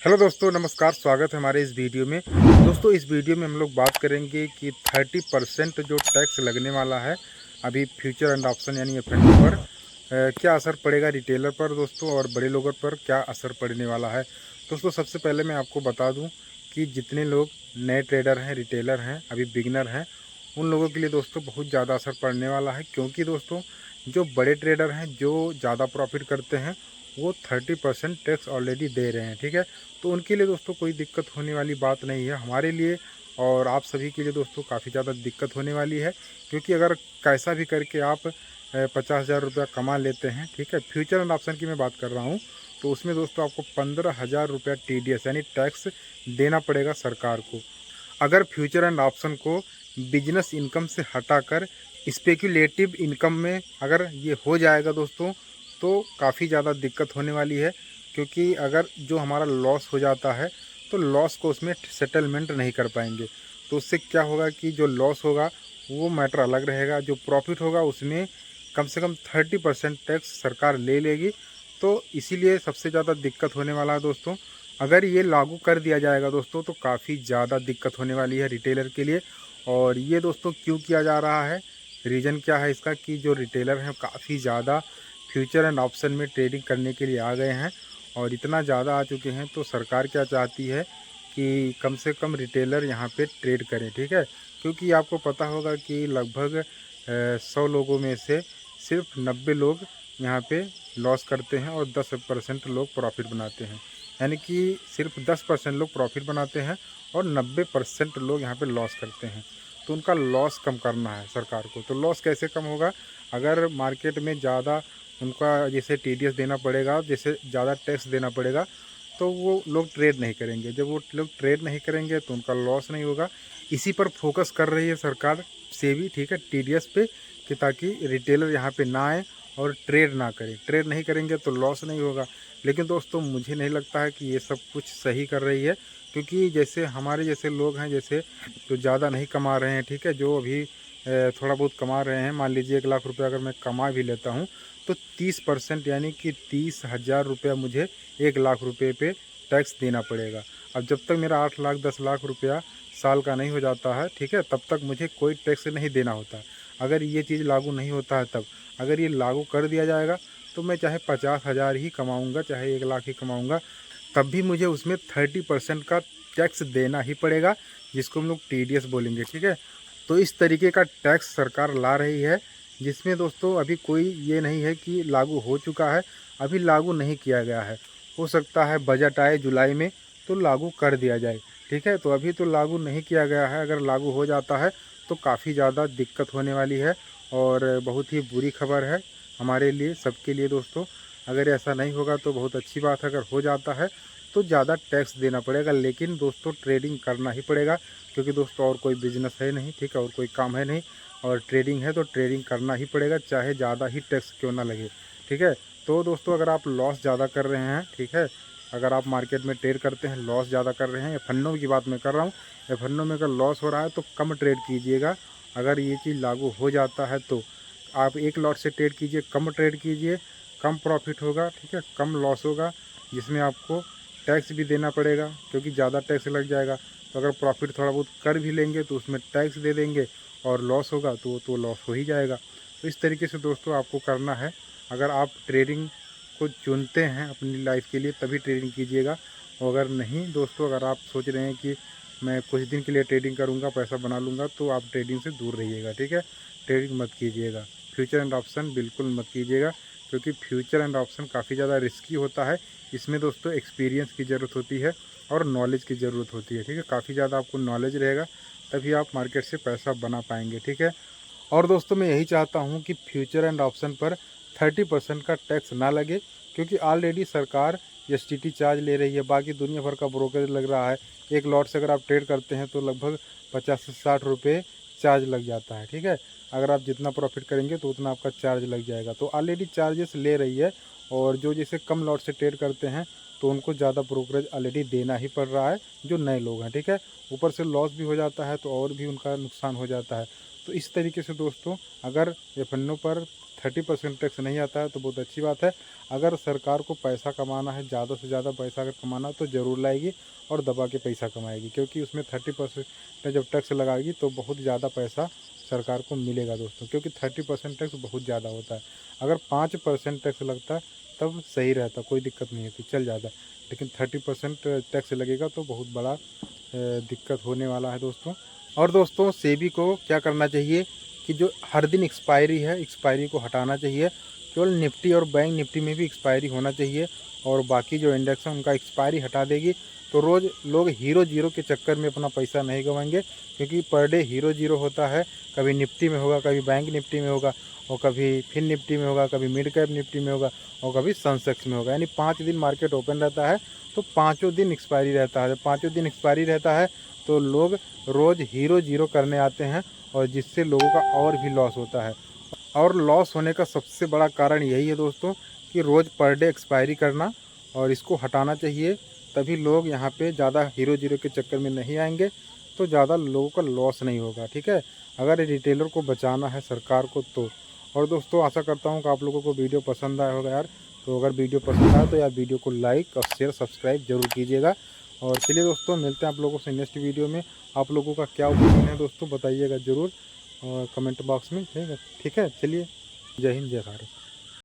Hello दोस्तों, नमस्कार। स्वागत है हमारे इस वीडियो में। दोस्तों, इस वीडियो में हम लोग बात करेंगे कि 30% जो टैक्स लगने वाला है अभी फ्यूचर एंड ऑप्शन यानी एफएनओ पर क्या असर पड़ेगा रिटेलर पर दोस्तों, और बड़े लोगों पर क्या असर पड़ने वाला है। दोस्तों, सबसे पहले मैं आपको बता दूं कि जितने लोग नए ट्रेडर हैं, रिटेलर हैं, अभी बिगनर हैं, उन लोगों के लिए दोस्तों बहुत ज़्यादा असर पड़ने वाला है। क्योंकि दोस्तों, जो बड़े ट्रेडर हैं, जो ज़्यादा प्रॉफिट करते हैं, वो 30% टैक्स ऑलरेडी दे रहे हैं। ठीक है, तो उनके लिए दोस्तों कोई दिक्कत होने वाली बात नहीं है। हमारे लिए और आप सभी के लिए दोस्तों काफ़ी ज़्यादा दिक्कत होने वाली है। क्योंकि अगर कैसा भी करके आप 50,000 रुपया कमा लेते हैं, ठीक है, फ्यूचर एंड ऑप्शन की मैं बात कर रहा हूँ, तो उसमें दोस्तों आपको 15,000 रुपया TDS यानी टैक्स देना पड़ेगा सरकार को। अगर फ्यूचर एंड ऑप्शन को बिजनेस इनकम से हटाकर स्पेक्युलेटिव इनकम में अगर ये हो जाएगा दोस्तों, तो काफ़ी ज़्यादा दिक्कत होने वाली है। क्योंकि अगर जो हमारा लॉस हो जाता है तो लॉस को उसमें सेटलमेंट नहीं कर पाएंगे। तो उससे क्या होगा कि जो लॉस होगा वो मैटर अलग रहेगा, जो प्रॉफिट होगा उसमें कम से कम 30% टैक्स सरकार ले लेगी। तो इसीलिए सबसे ज़्यादा दिक्कत होने वाला है दोस्तों। अगर ये लागू कर दिया जाएगा दोस्तों, तो काफ़ी ज़्यादा दिक्कत होने वाली है रिटेलर के लिए। और ये दोस्तों क्यों किया जा रहा है, रीज़न क्या है इसका, कि जो रिटेलर हैं काफ़ी ज़्यादा फ्यूचर एंड ऑप्शन में ट्रेडिंग करने के लिए आ गए हैं। और इतना ज़्यादा आ चुके हैं, तो सरकार क्या चाहती है कि कम से कम रिटेलर यहाँ पे ट्रेड करें। ठीक है, क्योंकि आपको पता होगा कि लगभग 100 लोगों में से सिर्फ 90 लोग यहाँ पे लॉस करते हैं और 10% लोग प्रॉफिट बनाते हैं। यानी कि सिर्फ 10% लोग प्रॉफिट बनाते हैं और 90% लोग यहाँ पे लॉस करते हैं। तो उनका लॉस कम करना है सरकार को। तो लॉस कैसे कम होगा, अगर मार्केट में ज़्यादा उनका जैसे TDS देना पड़ेगा, जैसे ज़्यादा टैक्स देना पड़ेगा, तो वो लोग ट्रेड नहीं करेंगे। जब वो लोग ट्रेड नहीं करेंगे तो उनका लॉस नहीं होगा। इसी पर फोकस कर रही है सरकार से भी, ठीक है, TDS पे, कि ताकि रिटेलर यहाँ पे ना आए और ट्रेड ना करें। ट्रेड नहीं करेंगे तो लॉस नहीं होगा। लेकिन दोस्तों, मुझे नहीं लगता है कि ये सब कुछ सही कर रही है। क्योंकि जैसे हमारे जैसे लोग हैं, जैसे जो ज़्यादा नहीं कमा रहे हैं, ठीक है, जो अभी थोड़ा बहुत कमा रहे हैं, मान लीजिए 1 लाख रुपया अगर मैं कमा भी लेता हूँ, तो 30% यानी कि 30,000 रुपया मुझे 1 लाख रुपये पे टैक्स देना पड़ेगा। अब जब तक मेरा 8 लाख 10 लाख रुपया साल का नहीं हो जाता है, ठीक है, तब तक मुझे कोई टैक्स नहीं देना होता। अगर ये चीज़ लागू नहीं होता है तब, अगर ये लागू कर दिया जाएगा, तो मैं चाहे 50,000 ही कमाऊँगा, चाहे 1 लाख ही कमाऊँगा, तब भी मुझे उसमें 30% का टैक्स देना ही पड़ेगा, जिसको हम लोग TDS बोलेंगे। ठीक है, तो इस तरीके का टैक्स सरकार ला रही है, जिसमें दोस्तों अभी कोई ये नहीं है कि लागू हो चुका है, अभी लागू नहीं किया गया है। हो सकता है बजट आए जुलाई में तो लागू कर दिया जाए। ठीक है, तो अभी तो लागू नहीं किया गया है। अगर लागू हो जाता है तो काफ़ी ज़्यादा दिक्कत होने वाली है और बहुत ही बुरी खबर है हमारे लिए, सबके लिए दोस्तों। अगर ऐसा नहीं होगा तो बहुत अच्छी बात है। अगर हो जाता है तो ज़्यादा टैक्स देना पड़ेगा, लेकिन दोस्तों ट्रेडिंग करना ही पड़ेगा। क्योंकि दोस्तों और कोई बिजनेस है नहीं, ठीक है, और कोई काम है नहीं, और ट्रेडिंग है तो ट्रेडिंग करना ही पड़ेगा, चाहे ज़्यादा ही टैक्स क्यों ना लगे। ठीक है, तो दोस्तों अगर आप लॉस ज़्यादा कर रहे हैं, ठीक है, अगर आप मार्केट में ट्रेड करते हैं, लॉस ज़्यादा कर रहे हैं, एफएनओ की बात मैं कर रहा हूँ, एफएनओ में अगर लॉस हो रहा है तो कम ट्रेड कीजिएगा। अगर ये चीज़ लागू हो जाता है तो आप एक लॉट से ट्रेड कीजिए, कम ट्रेड कीजिए, कम प्रॉफिट होगा, ठीक है, कम लॉस होगा, जिसमें आपको टैक्स भी देना पड़ेगा क्योंकि ज़्यादा टैक्स लग जाएगा। तो अगर प्रॉफिट थोड़ा बहुत कर भी लेंगे तो उसमें टैक्स दे देंगे, और लॉस होगा तो वो तो लॉस हो ही जाएगा। तो इस तरीके से दोस्तों आपको करना है। अगर आप ट्रेडिंग को चुनते हैं अपनी लाइफ के लिए तभी ट्रेडिंग कीजिएगा। और अगर नहीं दोस्तों, अगर आप सोच रहे हैं कि मैं कुछ दिन के लिए ट्रेडिंग करूंगा, पैसा बना लूँगा, तो आप ट्रेडिंग से दूर रहिएगा। ठीक है, ट्रेडिंग मत कीजिएगा, फ्यूचर एंड ऑप्शन बिल्कुल मत कीजिएगा। क्योंकि फ्यूचर एंड ऑप्शन काफ़ी ज़्यादा रिस्की होता है। इसमें दोस्तों एक्सपीरियंस की ज़रूरत होती है और नॉलेज की ज़रूरत होती है। ठीक है, काफ़ी ज़्यादा आपको नॉलेज रहेगा तभी आप मार्केट से पैसा बना पाएंगे। ठीक है, और दोस्तों मैं यही चाहता हूं कि फ्यूचर एंड ऑप्शन पर 30% का टैक्स ना लगे। क्योंकि ऑलरेडी सरकार STT चार्ज ले रही है, बाकी दुनिया भर का ब्रोकरेज लग रहा है। एक लॉट से अगर आप ट्रेड करते हैं तो लगभग 50 से 60 रुपये चार्ज लग जाता है। ठीक है, अगर आप जितना प्रॉफिट करेंगे तो उतना आपका चार्ज लग जाएगा। तो ऑलरेडी चार्जेस ले रही है, और जो जैसे कम लॉट से ट्रेड करते हैं तो उनको ज़्यादा ब्रोकरेज ऑलरेडी देना ही पड़ रहा है, जो नए लोग हैं। ठीक है, ऊपर से लॉस भी हो जाता है तो और भी उनका नुकसान हो जाता है। तो इस तरीके से दोस्तों अगर एफएनओ पर 30% टैक्स नहीं आता है तो बहुत अच्छी बात है। अगर सरकार को पैसा कमाना है, ज़्यादा से ज़्यादा पैसा अगर कमाना है तो ज़रूर लाएगी और दबा के पैसा कमाएगी, क्योंकि उसमें 30% जब टैक्स लगाएगी तो बहुत ज़्यादा पैसा सरकार को मिलेगा दोस्तों, क्योंकि 30% टैक्स बहुत ज़्यादा होता है। अगर 5% टैक्स लगता तब सही रहता, कोई दिक्कत नहीं होती, चल जाता, लेकिन 30% टैक्स लगेगा तो बहुत बड़ा दिक्कत होने वाला है दोस्तों। और दोस्तों सेबी को क्या करना चाहिए कि जो हर दिन एक्सपायरी है, एक्सपायरी को हटाना चाहिए। केवल निफ्टी और बैंक निफ्टी में भी एक्सपायरी होना चाहिए, और बाकी जो इंडेक्स है उनका एक्सपायरी हटा देगी तो रोज़ लोग हीरो जीरो के चक्कर में अपना पैसा नहीं गंवाएंगे, क्योंकि पर डे हीरो जीरो होता है। कभी निफ्टी में होगा, कभी बैंक निफ्टी में होगा, और कभी फिन निफ्टी में होगा, कभी मिड कैप निफ्टी में होगा, और कभी सेंसेक्स में होगा। यानी 5 दिन मार्केट ओपन रहता है तो पाँचों दिन एक्सपायरी रहता है। जब पाँचों दिन एक्सपायरी रहता है तो लोग रोज़ हीरो जीरो करने आते हैं, और जिससे लोगों का और भी लॉस होता है। और लॉस होने का सबसे बड़ा कारण यही है दोस्तों कि रोज़ पर डे एक्सपायरी करना, और इसको हटाना चाहिए। तभी लोग यहाँ पे ज़्यादा हीरो जीरो के चक्कर में नहीं आएंगे, तो ज़्यादा लोगों का लॉस नहीं होगा, ठीक है, अगर रिटेलर को बचाना है सरकार को तो। और दोस्तों आशा करता हूँ कि आप लोगों को वीडियो पसंद आया होगा यार। तो अगर वीडियो पसंद आया तो यार वीडियो को लाइक और शेयर सब्सक्राइब जरूर कीजिएगा। और चलिए दोस्तों मिलते हैं आप लोगों से नेक्स्ट वीडियो में। आप लोगों का क्या ओपिनियन है दोस्तों बताइएगा ज़रूर और कमेंट बॉक्स में, ठीक है। चलिए, जय हिंद जय भारत।